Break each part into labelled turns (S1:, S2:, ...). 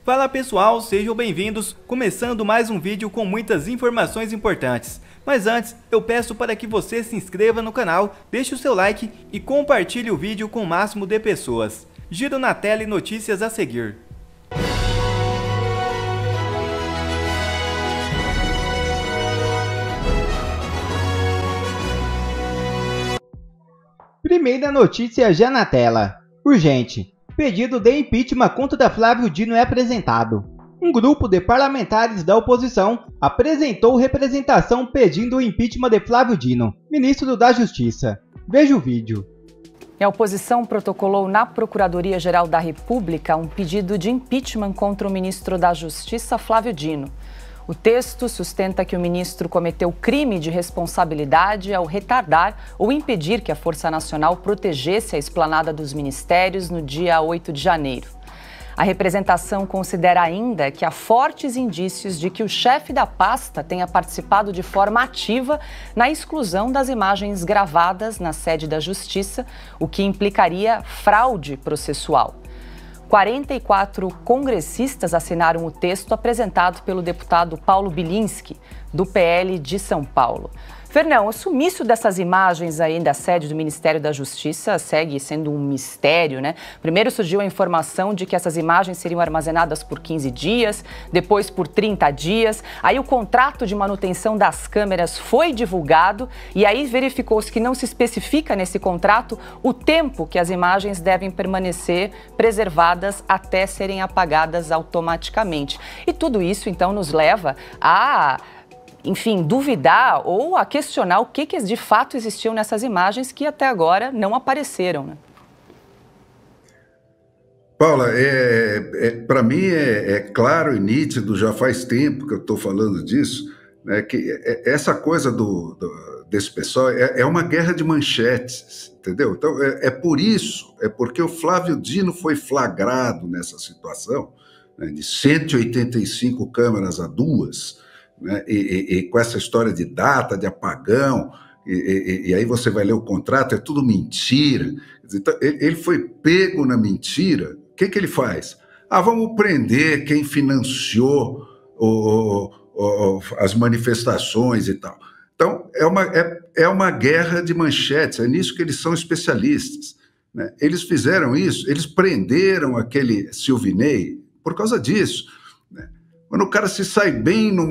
S1: Fala pessoal, sejam bem-vindos, começando mais um vídeo com muitas informações importantes. Mas antes, eu peço para que você se inscreva no canal, deixe o seu like e compartilhe o vídeo com o máximo de pessoas. Giro na tela e notícias a seguir.
S2: Primeira notícia já na tela. Urgente. Pedido de impeachment contra Flávio Dino é apresentado. Um grupo de parlamentares da oposição apresentou representação pedindo o impeachment de Flávio Dino, ministro da Justiça. Veja o vídeo.
S3: A oposição protocolou na Procuradoria-Geral da República um pedido de impeachment contra o ministro da Justiça, Flávio Dino. O texto sustenta que o ministro cometeu crime de responsabilidade ao retardar ou impedir que a Força Nacional protegesse a esplanada dos ministérios no dia 8 de janeiro. A representação considera ainda que há fortes indícios de que o chefe da pasta tenha participado de forma ativa na exclusão das imagens gravadas na sede da Justiça, o que implicaria fraude processual. 44 congressistas assinaram o texto apresentado pelo deputado Paulo Bilinski, do PL de São Paulo. Fernão, o sumiço dessas imagens aí da sede do Ministério da Justiça segue sendo um mistério, né? Primeiro surgiu a informação de que essas imagens seriam armazenadas por 15 dias, depois por 30 dias. Aí o contrato de manutenção das câmeras foi divulgado e aí verificou-se que não se especifica nesse contrato o tempo que as imagens devem permanecer preservadas até serem apagadas automaticamente. E tudo isso, então, nos leva a duvidar ou a questionar o que de fato existiu nessas imagens que até agora não apareceram, né?
S4: Paula, para mim é claro e nítido, já faz tempo que eu estou falando disso, né, que essa coisa desse pessoal é uma guerra de manchetes, entendeu? Então, por isso, porque o Flávio Dino foi flagrado nessa situação, né, de 185 câmeras a 2, né, e com essa história de data, de apagão, e aí você vai ler o contrato, é tudo mentira. Então, ele foi pego na mentira. O que ele faz? Vamos prender quem financiou as manifestações e tal. Então, é uma guerra de manchetes, é nisso que eles são especialistas, né? Eles fizeram isso, eles prenderam aquele Silvinei por causa disso. Quando o cara se sai bem num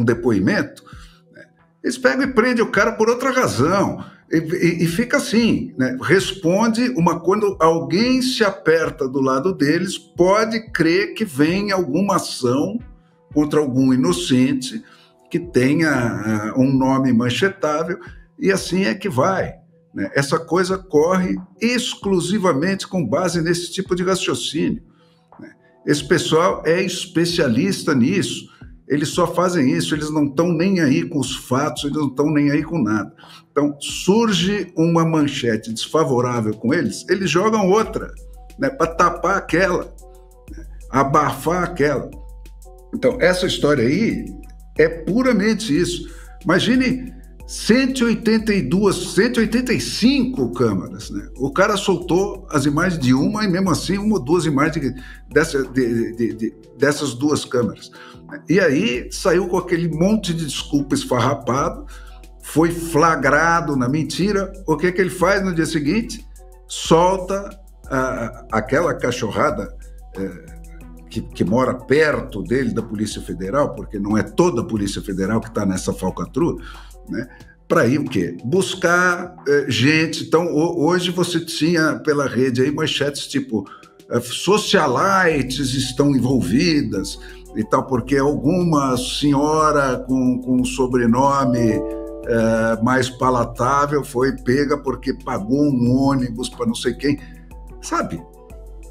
S4: depoimento, né, eles pegam e prendem o cara por outra razão. E fica assim, né? Responde quando alguém se aperta do lado deles, pode crer que vem alguma ação contra algum inocente que tenha um nome manchetável, e assim é que vai, né? Essa coisa corre exclusivamente com base nesse tipo de raciocínio. Esse pessoal é especialista nisso, eles só fazem isso, eles não estão nem aí com os fatos, eles não estão nem aí com nada. Então, surge uma manchete desfavorável com eles jogam outra, né, para tapar aquela, né, abafar aquela. Então, essa história aí é puramente isso. Imagine 185 câmeras, né? O cara soltou as imagens de uma e mesmo assim uma ou duas imagens dessas duas câmeras. E aí saiu com aquele monte de desculpa esfarrapado, foi flagrado na mentira. O que ele faz no dia seguinte? Solta aquela cachorrada que mora perto dele, da Polícia Federal, porque não é toda a Polícia Federal que está nessa falcatrua, né? Para ir o quê? Buscar gente. Então, hoje você tinha pela rede aí manchetes tipo socialites estão envolvidas e tal, porque alguma senhora com um sobrenome mais palatável foi pega porque pagou um ônibus para não sei quem. Sabe?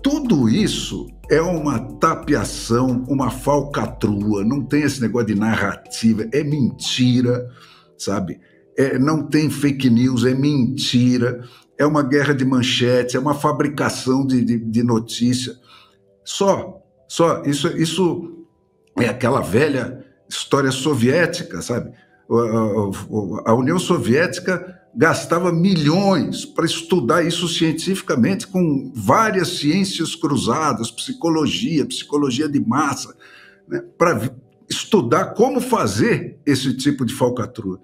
S4: Tudo isso é uma tapeação, uma falcatrua, não tem esse negócio de narrativa, é mentira, sabe? Não tem fake news, é mentira, é uma guerra de manchete, é uma fabricação de notícia. Só isso é aquela velha história soviética, sabe? A União Soviética gastava milhões para estudar isso cientificamente, com várias ciências cruzadas, psicologia de massa, né, para estudar como fazer esse tipo de falcatrua.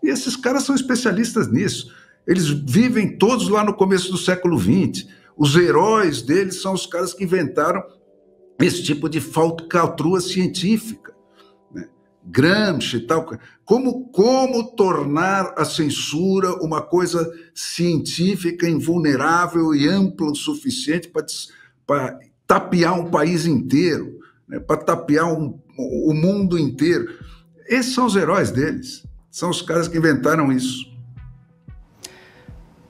S4: E esses caras são especialistas nisso. Eles vivem todos lá no começo do século XX. Os heróis deles são os caras que inventaram esse tipo de falcatrua científica, né? Gramsci e tal. Como tornar a censura uma coisa científica, invulnerável e ampla o suficiente para tapear um país inteiro, né? Para tapear o mundo inteiro. Esses são os heróis deles. São os caras que inventaram isso.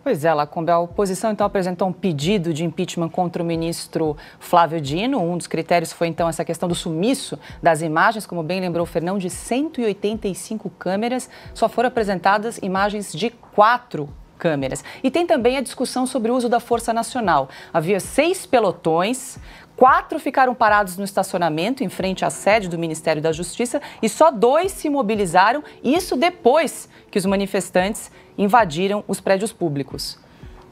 S3: Pois é, Lacombe, a oposição então apresentou um pedido de impeachment contra o ministro Flávio Dino. Um dos critérios foi então essa questão do sumiço das imagens, como bem lembrou o Fernão, de 185 câmeras, só foram apresentadas imagens de 4 câmeras. E tem também a discussão sobre o uso da Força Nacional. Havia 6 pelotões, 4 ficaram parados no estacionamento em frente à sede do Ministério da Justiça e só 2 se mobilizaram, isso depois que os manifestantes invadiram os prédios públicos.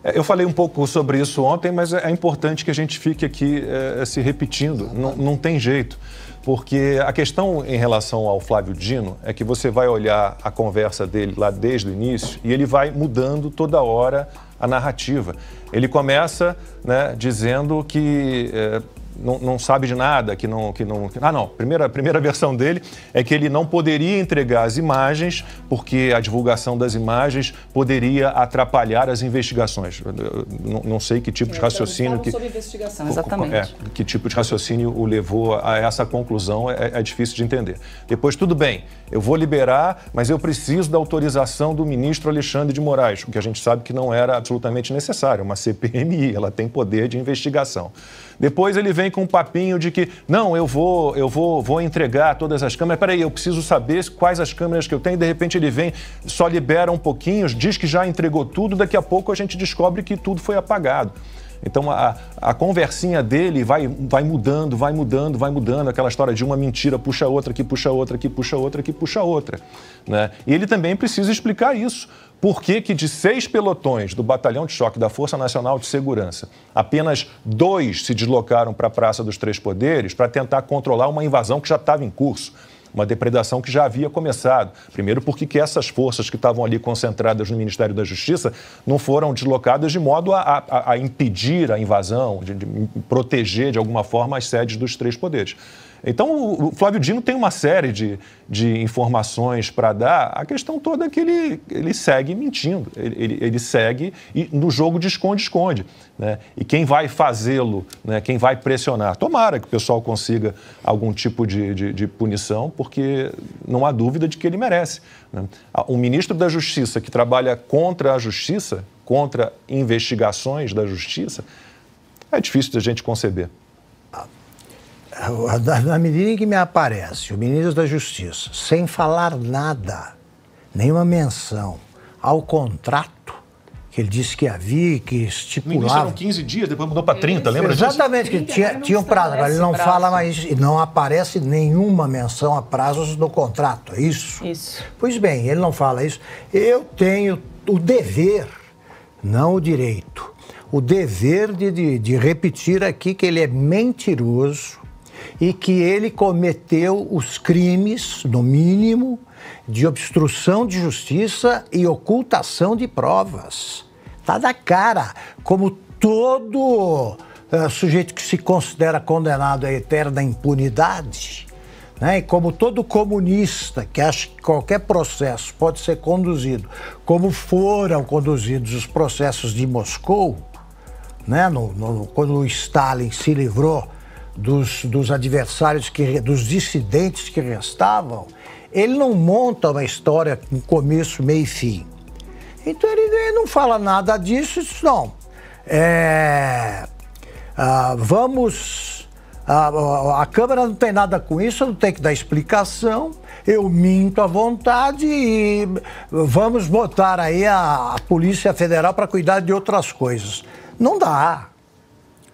S5: Eu falei um pouco sobre isso ontem, mas é importante que a gente fique aqui se repetindo, não tem jeito. Porque a questão em relação ao Flávio Dino é que você vai olhar a conversa dele lá desde o início e ele vai mudando toda hora a narrativa. Ele começa, né, dizendo que não sabe de nada, que não... A primeira versão dele é que ele não poderia entregar as imagens porque a divulgação das imagens poderia atrapalhar as investigações. Não sei que tipo de raciocínio...
S3: Sobre investigação, exatamente.
S5: Que tipo de raciocínio o levou a essa conclusão é difícil de entender. Depois, tudo bem, eu vou liberar, mas eu preciso da autorização do ministro Alexandre de Moraes, o que a gente sabe que não era absolutamente necessário. Uma CPMI, ela tem poder de investigação. Depois ele vem com um papinho de que, não, eu vou entregar todas as câmeras. Peraí, eu preciso saber quais as câmeras que eu tenho. De repente ele vem, só libera um pouquinho, diz que já entregou tudo, daqui a pouco a gente descobre que tudo foi apagado. Então a conversinha dele vai mudando, aquela história de uma mentira puxa outra, que puxa outra, que puxa outra, que puxa outra, né? E ele também precisa explicar isso. Por que de 6 pelotões do Batalhão de Choque da Força Nacional de Segurança, apenas 2 se deslocaram para a Praça dos Três Poderes para tentar controlar uma invasão que já estava em curso, uma depredação que já havia começado? Primeiro, porque essas forças que estavam ali concentradas no Ministério da Justiça não foram deslocadas de modo a impedir a invasão, de proteger de alguma forma as sedes dos três poderes. Então, o Flávio Dino tem uma série de informações para dar. A questão toda é que ele segue mentindo, ele segue no jogo de esconde-esconde, né? E quem vai fazê-lo, né, quem vai pressionar, tomara que o pessoal consiga algum tipo de punição, porque não há dúvida de que ele merece, né? Um ministro da Justiça que trabalha contra a Justiça, contra investigações da Justiça, é difícil da gente conceber.
S6: Na medida em que me aparece o ministro da Justiça, sem falar nada, nenhuma menção ao contrato que ele disse que havia, que estipulava...
S5: No início eram 15 dias, depois mudou para 30, lembra disso?
S6: Exatamente, que tinha um prazo. Agora ele não fala mais, não aparece nenhuma menção a prazos no contrato, é isso?
S3: Isso.
S6: Pois bem, ele não fala isso. Eu tenho o dever, não o direito, o dever de repetir aqui que ele é mentiroso, e que ele cometeu os crimes, no mínimo, de obstrução de justiça e ocultação de provas. Está da cara, como todo sujeito que se considera condenado à eterna impunidade, né? E como todo comunista que acha que qualquer processo pode ser conduzido, como foram conduzidos os processos de Moscou, né? Quando o Stalin se livrou dos adversários, dos dissidentes que restavam, ele não monta uma história com começo, meio e fim. Então ele não fala nada disso, isso não. A Câmara não tem nada com isso, eu não tenho que dar explicação, eu minto à vontade e vamos botar aí a Polícia Federal para cuidar de outras coisas. Não dá,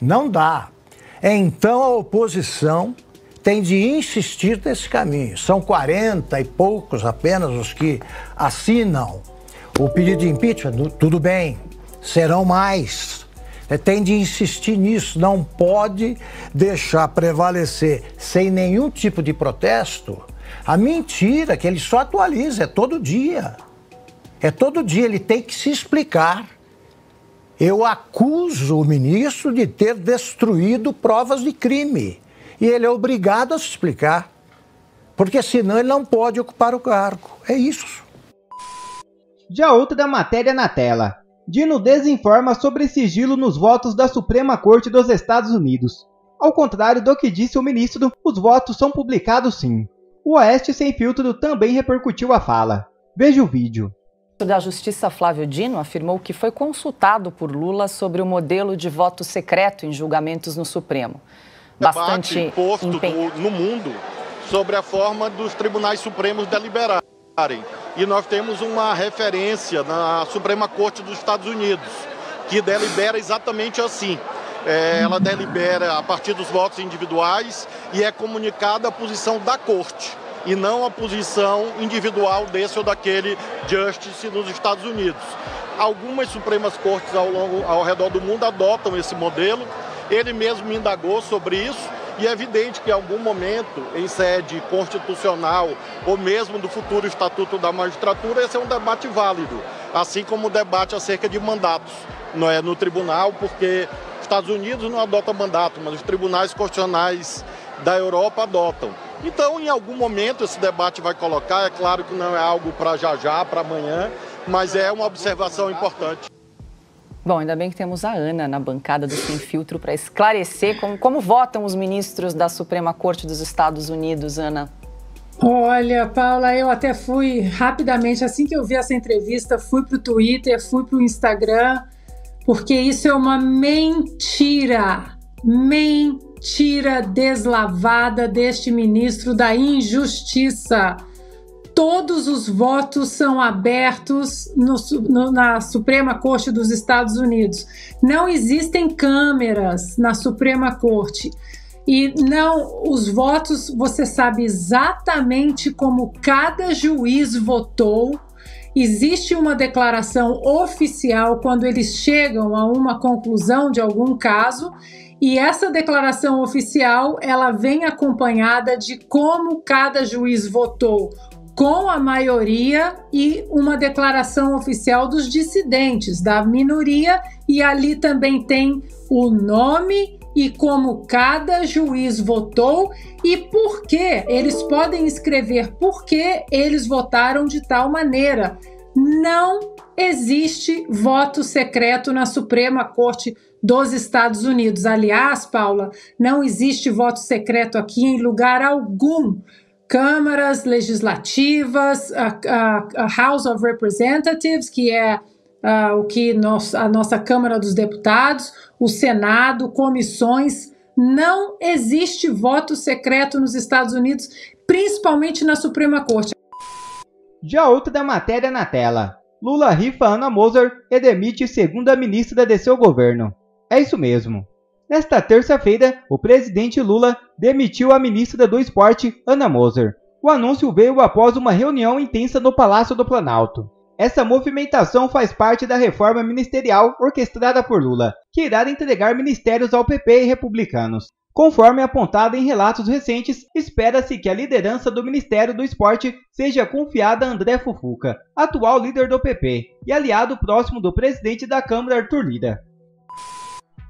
S6: não dá. Então a oposição tem de insistir nesse caminho. São 40 e poucos apenas os que assinam o pedido de impeachment, tudo bem, serão mais. Tem de insistir nisso, não pode deixar prevalecer sem nenhum tipo de protesto a mentira que ele só atualiza, é todo dia. É todo dia, ele tem que se explicar. Eu acuso o ministro de ter destruído provas de crime. E ele é obrigado a se explicar. Porque senão ele não pode ocupar o cargo. É isso.
S2: Já outra matéria na tela. Dino desinforma sobre sigilo nos votos da Suprema Corte dos Estados Unidos. Ao contrário do que disse o ministro, os votos são publicados sim. O Oeste Sem Filtro também repercutiu a fala. Veja o vídeo.
S3: O ministro da Justiça Flávio Dino afirmou que foi consultado por Lula sobre o modelo de voto secreto em julgamentos no Supremo.
S7: Bastante imposto no mundo sobre a forma dos tribunais supremos deliberarem. E nós temos uma referência na Suprema Corte dos Estados Unidos, que delibera exatamente assim. Ela delibera a partir dos votos individuais e é comunicada a posição da Corte, e não a posição individual desse ou daquele justice nos Estados Unidos. Algumas Supremas Cortes ao redor do mundo adotam esse modelo. Ele mesmo me indagou sobre isso e é evidente que em algum momento, em sede constitucional ou mesmo do futuro Estatuto da Magistratura, esse é um debate válido, assim como o debate acerca de mandatos no tribunal, porque os Estados Unidos não adotam mandato, mas os tribunais constitucionais da Europa adotam. Então, em algum momento, esse debate vai colocar, é claro que não é algo para já, para amanhã, mas é uma observação importante.
S3: Bom, ainda bem que temos a Ana na bancada do Sem Filtro para esclarecer como votam os ministros da Suprema Corte dos Estados Unidos, Ana.
S8: Olha, Paula, eu até fui rapidamente, assim que eu vi essa entrevista, fui para o Twitter, fui para o Instagram, porque isso é uma mentira deslavada deste ministro da Injustiça. Todos os votos são abertos na Suprema Corte dos Estados Unidos. Não existem câmeras na Suprema Corte. E não, os votos, você sabe exatamente como cada juiz votou. Existe uma declaração oficial quando eles chegam a uma conclusão de algum caso. E essa declaração oficial, ela vem acompanhada de como cada juiz votou, com a maioria, e uma declaração oficial dos dissidentes, da minoria, e ali também tem o nome e como cada juiz votou e por que eles podem escrever por que eles votaram de tal maneira. Não existe voto secreto na Suprema Corte dos Estados Unidos. Aliás, Paula, não existe voto secreto aqui em lugar algum. Câmaras legislativas, a House of Representatives, que é a nossa Câmara dos Deputados, o Senado, comissões, não existe voto secreto nos Estados Unidos, principalmente na Suprema Corte.
S2: Já outra matéria na tela. Lula rifa Ana Moser e demite segunda ministra de seu governo. É isso mesmo. Nesta terça-feira, o presidente Lula demitiu a ministra do Esporte, Ana Moser. O anúncio veio após uma reunião intensa no Palácio do Planalto. Essa movimentação faz parte da reforma ministerial orquestrada por Lula, que irá entregar ministérios ao PP e republicanos. Conforme apontado em relatos recentes, espera-se que a liderança do Ministério do Esporte seja confiada a André Fufuca, atual líder do PP e aliado próximo do presidente da Câmara, Arthur Lira.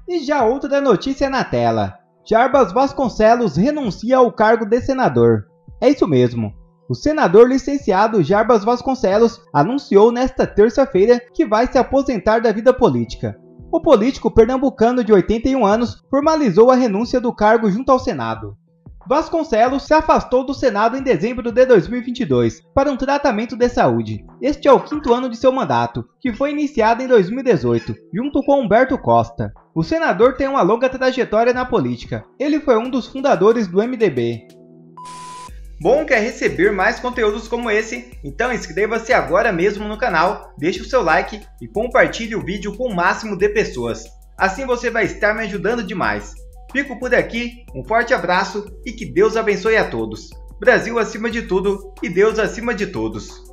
S2: E já outra notícia na tela. Jarbas Vasconcelos renuncia ao cargo de senador. É isso mesmo. O senador licenciado Jarbas Vasconcelos anunciou nesta terça-feira que vai se aposentar da vida política. O político pernambucano de 81 anos formalizou a renúncia do cargo junto ao Senado. Vasconcelos se afastou do Senado em dezembro de 2022 para um tratamento de saúde. Este é o 5º ano de seu mandato, que foi iniciado em 2018, junto com Humberto Costa. O senador tem uma longa trajetória na política. Ele foi um dos fundadores do MDB.
S1: Bom, quer receber mais conteúdos como esse? Então inscreva-se agora mesmo no canal, deixe o seu like e compartilhe o vídeo com o máximo de pessoas. Assim você vai estar me ajudando demais. Fico por aqui, um forte abraço e que Deus abençoe a todos. Brasil acima de tudo e Deus acima de todos.